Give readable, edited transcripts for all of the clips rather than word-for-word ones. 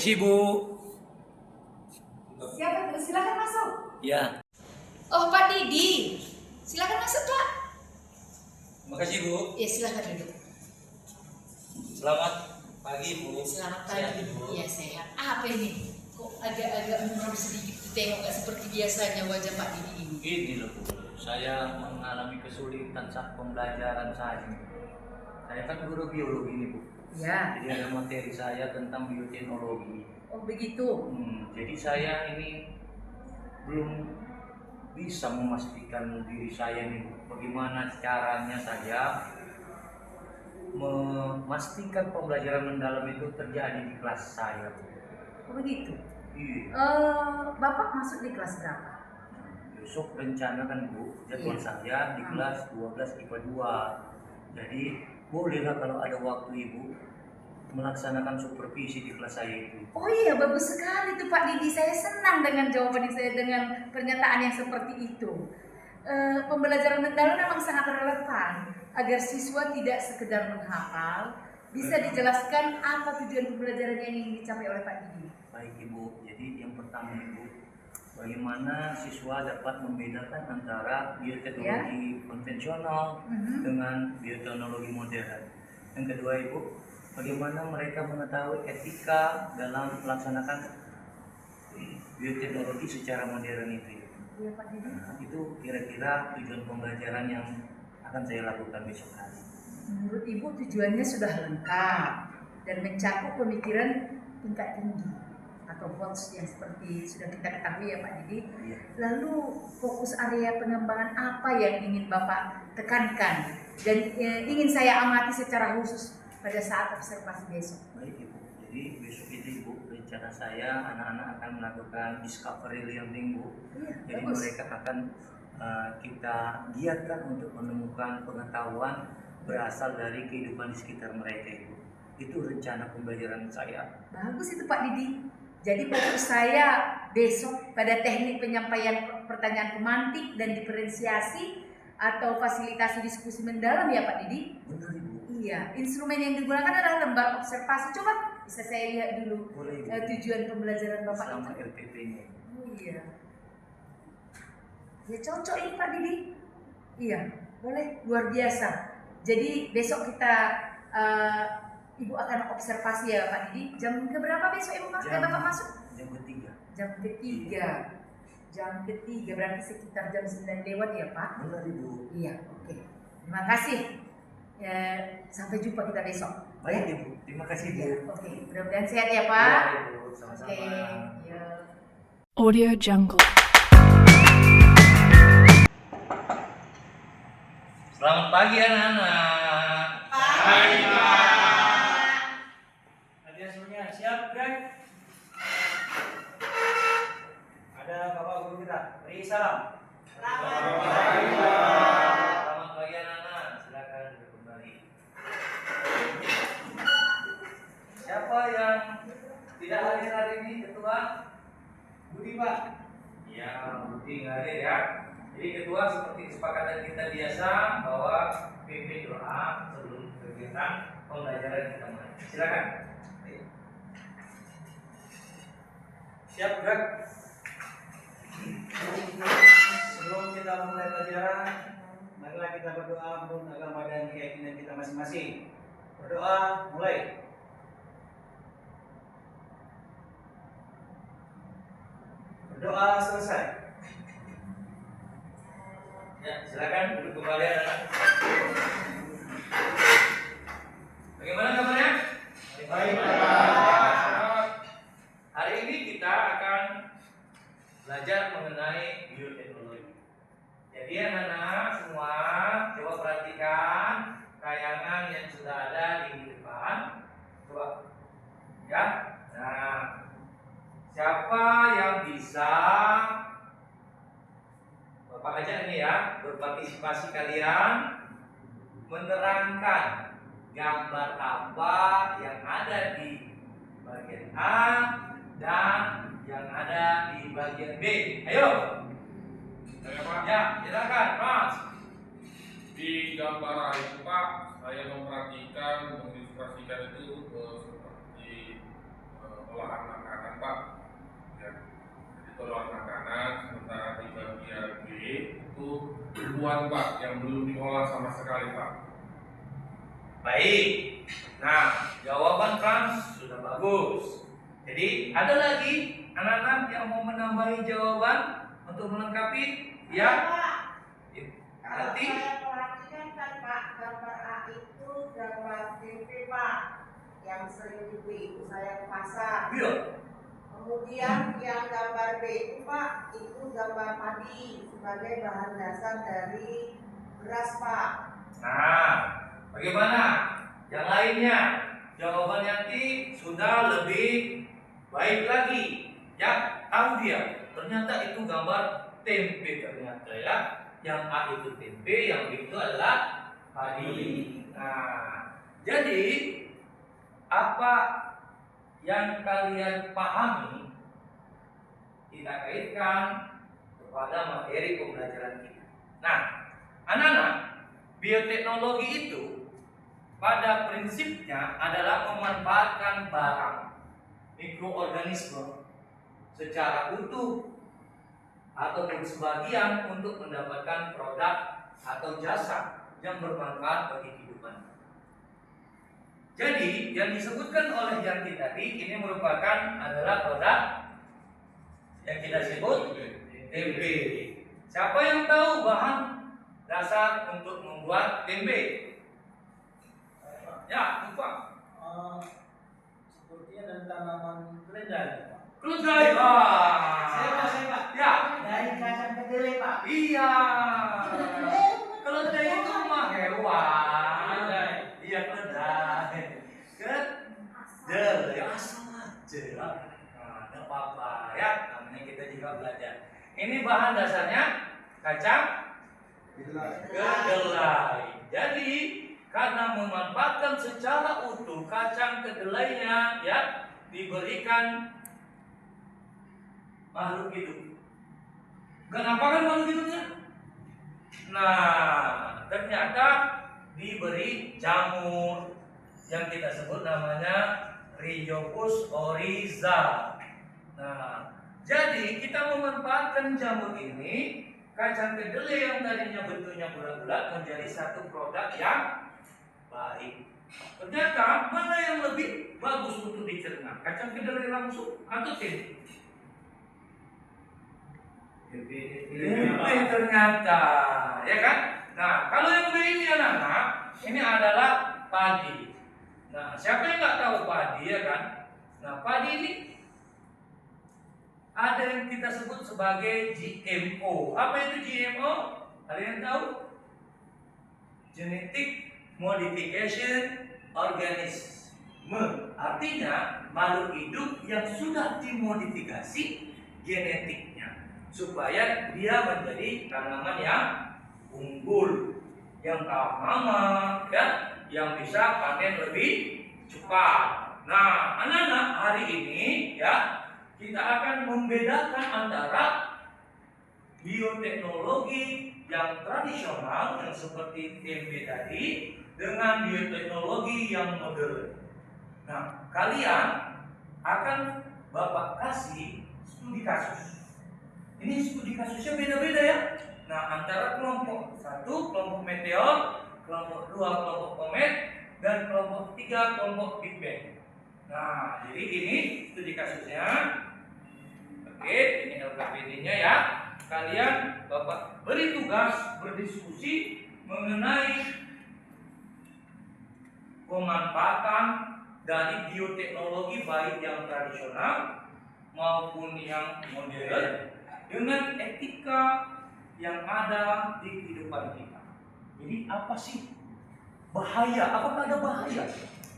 Permisi, Bu. Siapa itu? Silakan masuk. Ya. Oh, Pak Didi. Silakan masuk, Pak. Makasih, Bu. Ya, silakan duduk. Selamat pagi, Bu. Selamat Sehat, pagi. Bu. Iya, sehat. Apa ini? Kok agak-agak muram sedikit ditengok, nggak seperti biasanya wajah Pak Didi ini. Ini loh, Bu. Saya mengalami kesulitan saat pembelajaran saya. Saya kan guru biologi nih, Bu. Ya. Jadi ada materi saya tentang bioteknologi. Oh, begitu. Jadi saya ini belum bisa memastikan diri saya nih, Bu. Bagaimana caranya saya memastikan pembelajaran mendalam itu terjadi di kelas saya, Bu. Oh, begitu. Iya. Bapak masuk di kelas berapa? Besok rencana kan, Bu, jadwal saya di kelas 12 IPA 2. Jadi bolehlah kalau ada waktu Ibu melaksanakan supervisi di kelas saya itu. Oh iya, bagus sekali tuh Pak Didi. Saya senang dengan jawaban saya, dengan pernyataan yang seperti itu. Pembelajaran mendalam memang sangat relevan agar siswa tidak sekedar menghafal, bisa dijelaskan apa tujuan pembelajaran yang ingin dicapai oleh Pak Didi. Baik, Ibu. Jadi yang pertama, Ibu, bagaimana siswa dapat membedakan antara bioteknologi konvensional dengan bioteknologi modern. Yang kedua, Ibu, bagaimana mereka mengetahui etika dalam melaksanakan bioteknologi secara modern itu. Iya, Pak Didi. Nah, itu kira-kira tujuan pembelajaran yang akan saya lakukan besok hari. Menurut Ibu tujuannya sudah lengkap dan mencakup pemikiran tingkat tinggi atau VOTS yang seperti sudah kita ketahui ya Pak Didi. Iya. Lalu fokus area pengembangan apa yang ingin Bapak tekankan dan ingin saya amati secara khusus pada saat observasi besok? Baik, Ibu. Jadi besok itu, Ibu, rencana saya anak-anak akan melakukan discovery learning, Bu. Iya, Jadi bagus. mereka akan kita giatkan untuk menemukan pengetahuan berasal dari kehidupan di sekitar mereka, Ibu. Itu rencana pembelajaran saya. Bagus itu Pak Didi. Jadi fokus saya besok pada teknik penyampaian pertanyaan pemantik dan diferensiasi atau fasilitasi diskusi mendalam ya Pak Didi? Benar, Ibu. Iya, instrumen yang digunakan adalah lembar observasi. Coba bisa saya lihat dulu Boleh, Ibu. tujuan pembelajaran Bapak Selama itu. LPP-nya. Oh iya. Ya cocok ini Pak Didi. Iya, boleh, luar biasa. Jadi besok kita Ibu akan observasi ya Pak Didi. Jam keberapa besok Ibu Bapak masuk? Jam ketiga. Jam ketiga. Jam ketiga berarti sekitar jam 9 lewat ya Pak? Benar, Ibu. Iya, oke. Terima kasih. Ya, sampai jumpa kita besok. Baik, Ibu. Terima kasih, Bu. Ya, oke. Mudah-mudahan sehat ya Pak. Ya, Ibu. Sama-sama. Oke. Ya. Audio Jungle. Selamat pagi, anak-anak. Pagi, Pak. Adik semuanya siap, Greg? Ada Bapak Guru kita. Beri salam. Selamat Selamat pagi, anak-anak. Silakan duduk kembali. Siapa yang tidak hadir hari ini, Ketua? Budi, Pak. Ya, Budi nggak hadir ya. Jadi Ketua seperti kesepakatan kita biasa bahwa pimpin doa sebelum kegiatan pembelajaran kita mulai. Silakan. Siap, Greg? Sebelum kita mulai pelajaran, marilah kita berdoa menurut agama dan keyakinan kita masing-masing. Berdoa, mulai. Berdoa selesai. Ya, silakan duduk kembali, anak-anak. Bagaimana kabarnya? Baik, Pak. Hari ini kita akan belajar mengenai bioteknologi. Jadi anak-anak semua coba perhatikan tayangan yang sudah ada di depan. Coba, ya. Nah, siapa yang bisa Bapak aja ini ya berpartisipasi kalian menerangkan gambar apa yang ada di bagian A dan yang ada di bagian B. Ayo. Ya, silakan, Mas. Di gambar A itu Pak, saya memperhatikan, mengilustrasikan itu seperti olahan makanan Pak. Ya. Jadi olahan makanan, sementara di bagian B itu ribuan Pak yang belum diolah sama sekali Pak. Baik. Nah, jawaban kan sudah bagus. Jadi ada lagi anak-anak yang mau menambahi jawaban untuk melengkapi? Ya. Kalau Nanti. saya perhatikan kan Pak, gambar A itu gambar tempe Pak, yang sering dibeli ibu saya ke pasar. Iya. Kemudian yang gambar B itu Pak, itu gambar padi sebagai bahan dasar dari beras Pak. Nah, bagaimana? Yang lainnya, jawaban Yanti sudah lebih baik lagi. Ya, tahu dia. Ternyata itu gambar tempe ternyata ya. Yang A itu tempe, yang B itu adalah padi. Nah, jadi apa yang kalian pahami kita kaitkan kepada materi pembelajaran kita. Nah, anak-anak, bioteknologi itu pada prinsipnya adalah memanfaatkan barang mikroorganisme secara utuh ataupun sebagian untuk mendapatkan produk atau jasa yang bermanfaat bagi kehidupan. Jadi yang disebutkan oleh Yanti tadi ini merupakan adalah produk yang kita sebut tempe. Siapa yang tahu bahan dasar untuk membuat tempe? Ya, lupa. Sepertinya dari tanaman keledai Pak. Keledai. Saya Pak. Ya. Dari kacang kedelai Pak. Iya. Keledai itu mah hewan. Iya, keledai. Kedelai asal aja. Nah, enggak apa-apa ya. Namanya kita juga belajar. Ini bahan dasarnya kacang kedelai. Jadi karena memanfaatkan secara utuh kacang kedelainya ya diberikan makhluk hidup. Kenapa kan makhluk hidupnya? Nah, ternyata diberi jamur yang kita sebut namanya Rhizopus oryza. Nah, jadi kita memanfaatkan jamur ini, kacang kedelai yang tadinya bentuknya bulat-bulat menjadi satu produk yang baik. Ternyata mana yang lebih bagus untuk dicerna? Kacang kedelai langsung atau tempe? Tempe ternyata, ya kan? Nah, kalau yang B ini anak-anak, ini adalah padi. Nah, siapa yang nggak tahu padi ya kan? Nah, padi ini ada yang kita sebut sebagai GMO. Apa itu GMO? Kalian tahu? Genetic Modification Organisme. Artinya makhluk hidup yang sudah dimodifikasi genetiknya supaya dia menjadi tanaman yang unggul, yang tahan lama, ya, yang bisa panen lebih cepat. Nah, anak-anak, hari ini ya kita akan membedakan antara bioteknologi yang tradisional yang seperti tempe tadi dengan bioteknologi yang modern. Nah, kalian akan Bapak kasih studi kasus. Ini studi kasusnya beda-beda ya. Nah, antara kelompok 1, kelompok meteor, kelompok 2, kelompok komet, dan kelompok 3, kelompok Big Bang. Nah, jadi ini studi kasusnya. Oke, ini LKPD-nya ya. Kalian Bapak beri tugas berdiskusi mengenai pemanfaatan dari bioteknologi baik yang tradisional maupun yang modern dengan etika yang ada di kehidupan kita. Jadi apa sih bahaya? Apakah ada bahaya?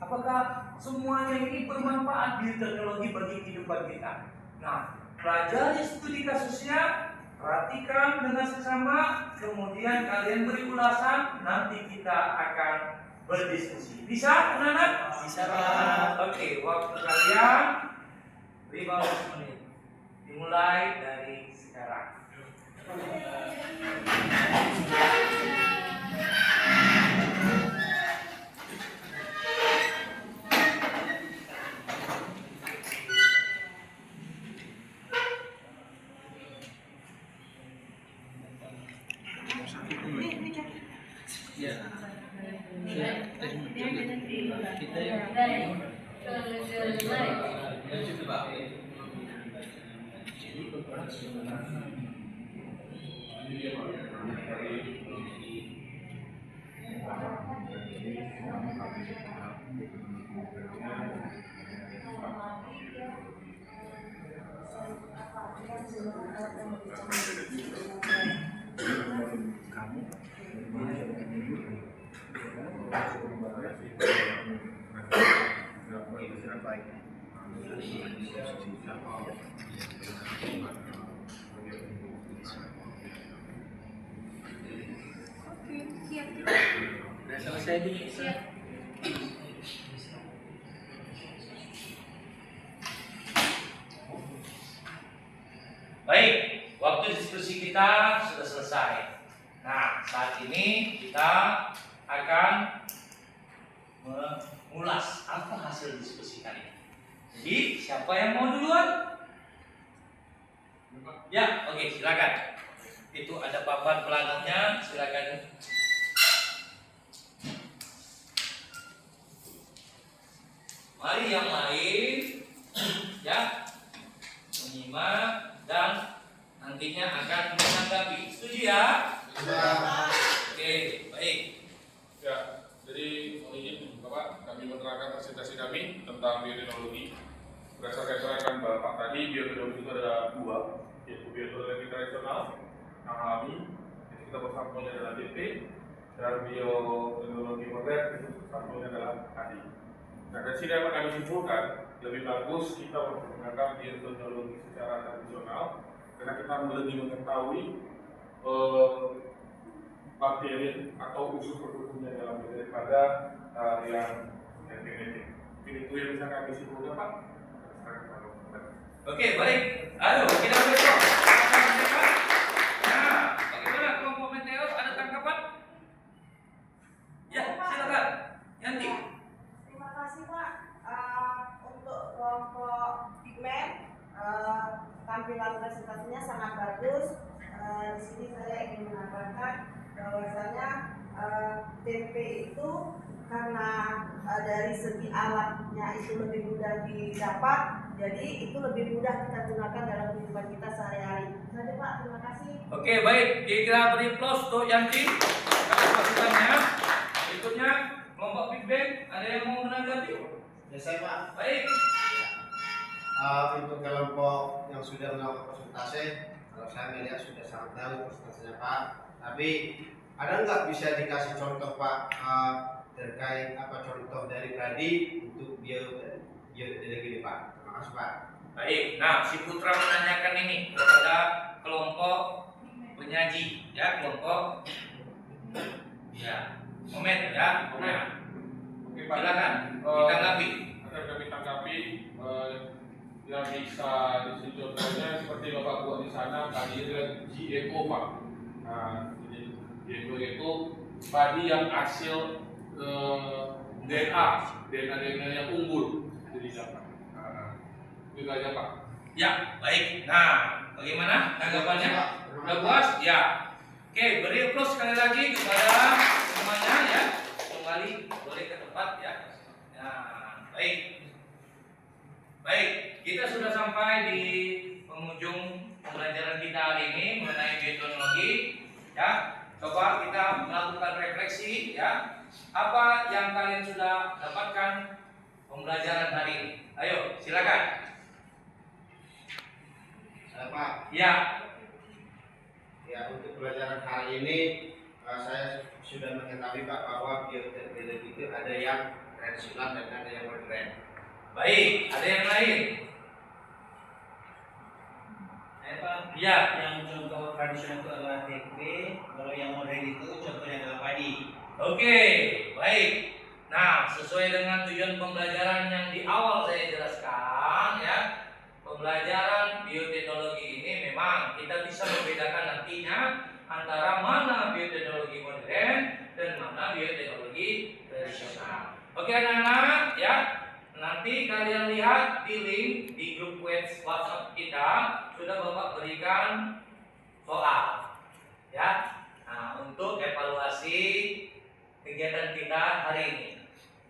Apakah semuanya ini bermanfaat bioteknologi bagi kehidupan kita? Nah, pelajari studi kasusnya, perhatikan dengan sesama, kemudian kalian beri ulasan, nanti kita akan berdiskusi. Bisa, anak-anak? Bisa Pak. Oke, waktu kalian 15 menit. Dimulai dari sekarang. Ya. Kita ya. Udah selesai nih. Baik, waktu diskusi kita sudah selesai. Nah, saat ini kita akan mengulas apa hasil diskusi kali ini. Jadi, siapa yang mau duluan? Ya, oke, silakan. Itu ada papan pelanangnya, silakan. Mari yang lain ya menyimak dan nantinya akan menanggapi. Setuju ya? Oke, baik. Ya, jadi mohon izin Bapak, kami menerangkan presentasi kami tentang bioteknologi. Berdasarkan keterangan Bapak tadi, bioteknologi itu ada dua, yaitu bioteknologi tradisional, yang alami, jadi kita bersampulnya adalah DP, dan bioteknologi modern, itu sampulnya adalah ADI. Nah, dari sini dapat kami simpulkan, lebih bagus kita menggunakan bioteknologi secara tradisional, karena kita lebih mengetahui bakteri atau usus bertumbuhnya dalam daripada yang genetik. Itu yang bisa kami simpulkan, Pak. Oke, baik. Ayo, kita besok. Nah, bagaimana kelompok Meteor? Ada tanggapan? Ya, silakan. Yanti. Terima kasih Pak. Untuk kelompok pigmen, tampilan presentasinya sangat bagus. Di sini saya ingin menambahkan bahwasanya tempe itu karena dari segi alatnya itu lebih mudah didapat, jadi itu lebih mudah kita gunakan dalam kehidupan kita sehari-hari. Jadi Pak, terima kasih. Oke, baik. Kita beri plus untuk Yanti. Atas masukannya. Berikutnya kelompok feedback. Ada yang mau menanggapi? Ya saya Pak. Baik. Untuk kelompok yang sudah melakukan presentasi, kalau saya melihat sudah sangat bagus presentasinya Pak. Tapi ada nggak bisa dikasih contoh Pak terkait apa contoh dari tadi untuk bioteknologi Pak? Terima kasih Pak. Baik. Nah, si Putra menanyakan ini kepada kelompok penyaji, ya, kelompok ya, komen ya. Nah, Oke, Pak. silakan ditanggapi. Akan kami tanggapi yang bisa dicontohnya seperti Bapak buat di sana tadi adalah GMO Pak. Nah, jadi GMO itu padi yang hasil DNA yang unggul jadi apa? Itu aja Pak. Ya, baik. Nah, bagaimana tanggapannya? Udah puas? Ya. Oke, beri plus sekali lagi kepada semuanya ya. Kembali boleh ke tempat ya. Nah, baik. Baik, kita sudah sampai di penghujung pembelajaran kita hari ini mengenai bioteknologi. Ya, coba kita melakukan refleksi ya. Apa yang kalian sudah dapatkan pembelajaran hari ini? Ayo, silakan. Pak. Ya. Ya untuk pelajaran hari ini saya sudah mengetahui Pak bahwa bioteknologi itu ada yang tradisional dan ada yang modern. Baik, ada yang lain? Pak, Ya. yang contoh tradisional itu adalah tempe, kalau yang modern itu contohnya adalah padi. Oke, baik. Nah, sesuai dengan tujuan pembelajaran yang di awal saya jelaskan ya, pembelajaran bioteknologi ini memang kita bisa membedakan nantinya antara mana bioteknologi modern dan mana bioteknologi tradisional. Oke anak-anak ya, nanti kalian lihat di link di grup WhatsApp kita sudah Bapak berikan soal ya. Nah, untuk evaluasi kegiatan kita hari ini.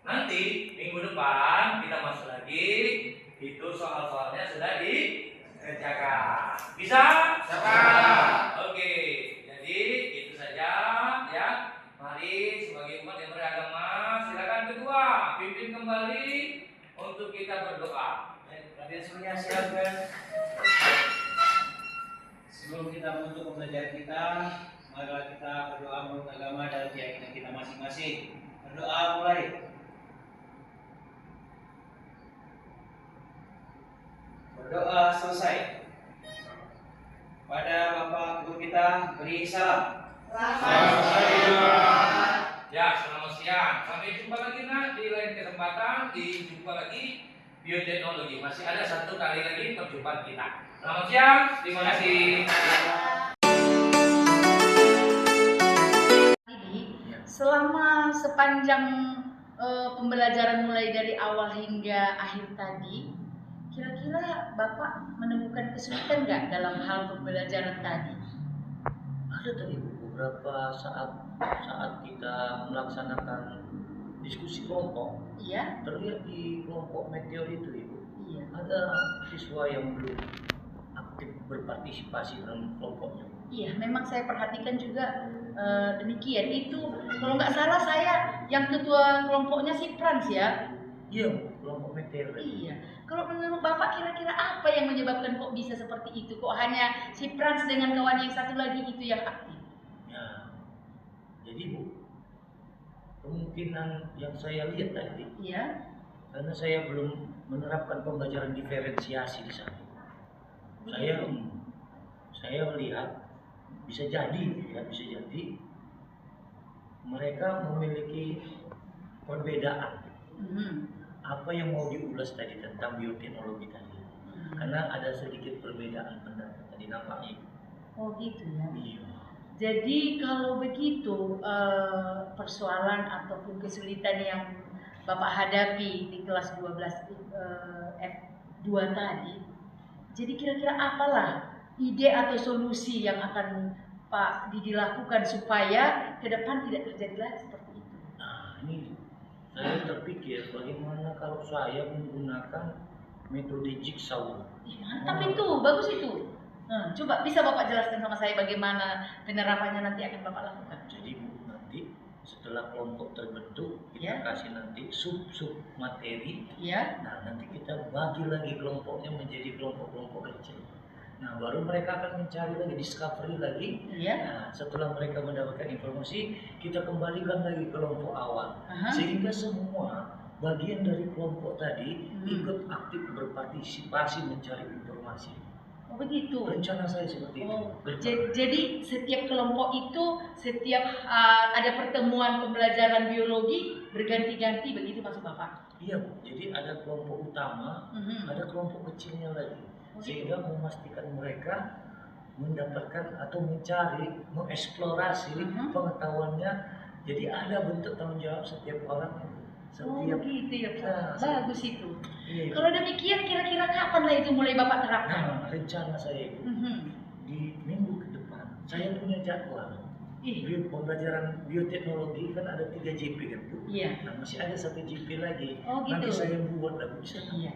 Nanti minggu depan kita masuk lagi, itu soal-soalnya sudah dikerjakan. Bisa? Bisa. Oke, jadi itu saja ya. Mari sebagai umat yang beragama, silakan ketua pimpin kembali untuk kita berdoa. Kalian semuanya siapkan. Sebelum kita menutup pembelajaran kita, marilah kita berdoa menurut agama dan keyakinan kita masing-masing. Berdoa mulai. Berdoa selesai. Pada Bapak Guru kita beri salam. Ya, selamat siang. Sampai jumpa lagi di lain kesempatan. Dijumpa lagi bioteknologi. Masih ada satu kali lagi perjumpaan kita. Selamat siang. Terima kasih. Selama sepanjang pembelajaran mulai dari awal hingga akhir tadi, kira-kira Bapak menemukan kesulitan nggak dalam hal pembelajaran tadi? Ada tadi beberapa saat kita melaksanakan diskusi kelompok, Iya, terlihat di kelompok meteor itu Ibu, iya. ada siswa yang belum aktif berpartisipasi dalam kelompoknya. Iya, memang saya perhatikan juga demikian. Itu kalau nggak salah saya yang ketua kelompoknya si Frans ya. Iya, kelompok meteor. Iya. Kalau menurut Bapak kira-kira apa yang menyebabkan kok bisa seperti itu? Kok hanya si Frans dengan kawan yang satu lagi itu yang aktif? Ya, jadi Bu, kemungkinan yang saya lihat tadi, Iya. karena saya belum menerapkan pembelajaran diferensiasi di sana. Saya melihat bisa jadi mereka memiliki perbedaan. Apa yang mau diulas tadi tentang bioteknologi tadi, karena ada sedikit perbedaan pendapat tadi nampaknya. Oh gitu ya. Iya. Jadi kalau begitu persoalan ataupun kesulitan yang Bapak hadapi di kelas 12 F2 tadi, jadi kira-kira apalah ide atau solusi yang akan Pak Didi lakukan supaya ke depan tidak terjadi lagi seperti itu? Nah, ini saya terpikir bagaimana kalau saya menggunakan metode jigsaw. Mantap itu, bagus itu. Coba bisa Bapak jelaskan sama saya bagaimana penerapannya nanti akan Bapak lakukan? Jadi Bu, nanti setelah kelompok terbentuk, kita Ya. kasih nanti sub-sub materi. Ya. Nah, nanti kita bagi lagi kelompoknya menjadi kelompok-kelompok kecil. Nah, baru mereka akan mencari lagi, discovery lagi. Ya. Nah, setelah mereka mendapatkan informasi, kita kembalikan lagi ke kelompok awal. Aha. Sehingga semua bagian dari kelompok tadi ikut aktif berpartisipasi mencari informasi. Oh begitu. Rencana saya seperti itu. Oh, jadi setiap kelompok itu setiap ada pertemuan pembelajaran biologi berganti-ganti begitu maksud Bapak? Iya Bu, jadi ada kelompok utama, ada kelompok kecilnya lagi. Sehingga memastikan mereka mendapatkan atau mencari, mengeksplorasi pengetahuannya. Jadi ada bentuk tanggung jawab setiap orang. Oh gitu ya Pak. Nah, Bagus itu. Iya. Kalau demikian kira-kira kapan lah itu mulai Bapak terapkan? Nah, rencana saya itu di minggu ke depan saya punya jadwal. Pembelajaran bioteknologi kan ada 3 JP kan Bu. Iya. Nah, masih ada 1 JP lagi. Oh gitu. Nanti saya buat lagi bisa. Iya.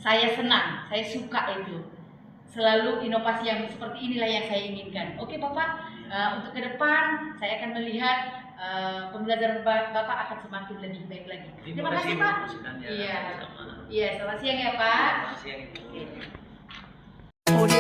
Saya senang, saya suka itu. Selalu inovasi yang seperti inilah yang saya inginkan. Oke Bapak, untuk ke depan saya akan melihat pembelajaran Bapak akan semakin lebih baik lagi. Terima kasih Pak. Masukannya. Iya. Sama-sama. Iya, selamat siang ya Pak. Selamat siang Ibu. Oke.